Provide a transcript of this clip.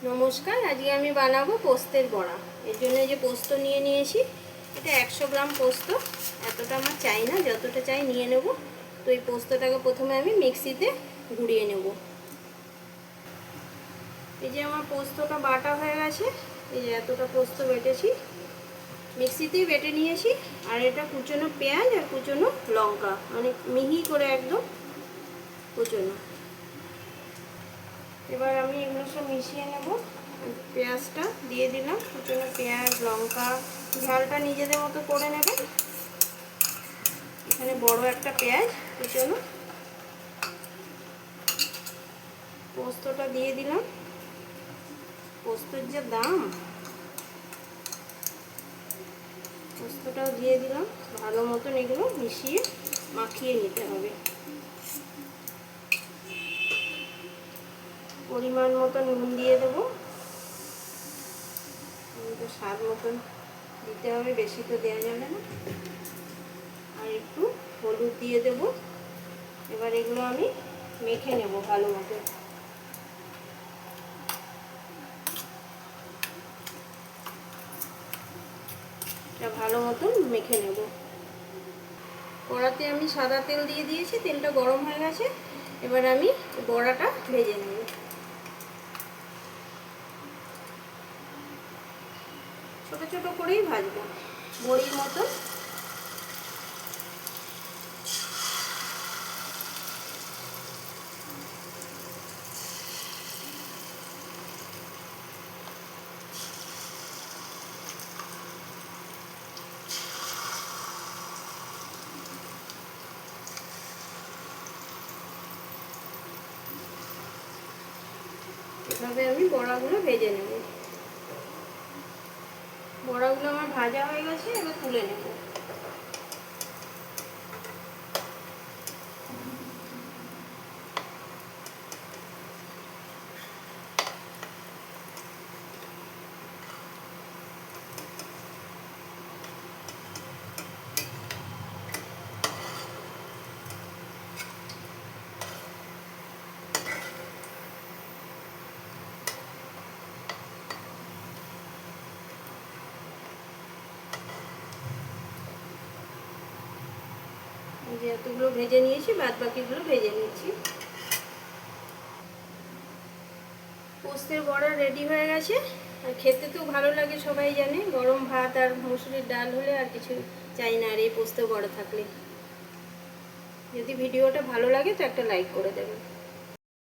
নমস্কার, আজকে আমি বানাবো পোস্তের বড়া। এর জন্য যে পোস্ত নিয়ে নিয়েছি, এটা 100 গ্রাম পোস্ত। এতটা আমার চাই না, যতটা চাই নিয়ে নেব। তো এই পোস্তটাকে প্রথমে আমি মিক্সিতে গুঁড়িয়ে নেব। এই যে আমার পোস্তটা বাটা হয়ে গেছে, এই যে এতটা পোস্ত বেটেছি, মিক্সিতেই বেটে নিয়েছি। আর এটা কুচনো পেঁয়াজ আর কুচনো লঙ্কা, মানে মিহি করে একদম কুচনো। এবার আমি এগুলো সব মিশিয়ে নেব। পেঁয়াজটা দিয়ে দিলাম, কুচনো পেঁয়াজ, লঙ্কা, ঝালটা নিজেদের মতো করে নেবেন। এখানে বড় একটা পেঁয়াজ কুচনো। পোস্তটা দিয়ে দিলাম। পোস্তর যে দাম, পোস্তটাও দিয়ে দিলাম। ভালো মতন এগুলো মিশিয়ে মাখিয়ে নিতে হবে। পরিমাণ মতো নুন দিয়ে দেবো, স্বাদ মতন দিতে হবে, বেশি তো দেওয়া যাবে না। আর একটু হলুদ দিয়ে দেব। এবার এগুলো আমি মেখে নেব ভালো মতো। এটা ভালো মতন মেখে নেব। কড়াতে আমি সাদা তেল দিয়ে দিয়েছি, তেলটা গরম হয়ে গেছে। এবার আমি বড়াটা ভেজে নেব। ছোট ছোট করেই ভাজবো, বড়ির মতো। এভাবে আমি বড়াগুলো ভেজে নেব। বড়াগুলো আমার ভাজা হয়ে গেছে, এবার তুলে নেব। যে এতগুলো ভেজে নিয়েছি, বাদ বাকিগুলো ভেজে নিচ্ছি। পোস্তের বড়া রেডি হয়ে গেছে। আর খেতে তো ভালো লাগে, সবাই জানে। গরম ভাত আর মুসুরির ডাল হলে আর কিছু চাই না আর এই পোস্তের বড়া থাকলে। যদি ভিডিওটা ভালো লাগে তো একটা লাইক করে দেবেন।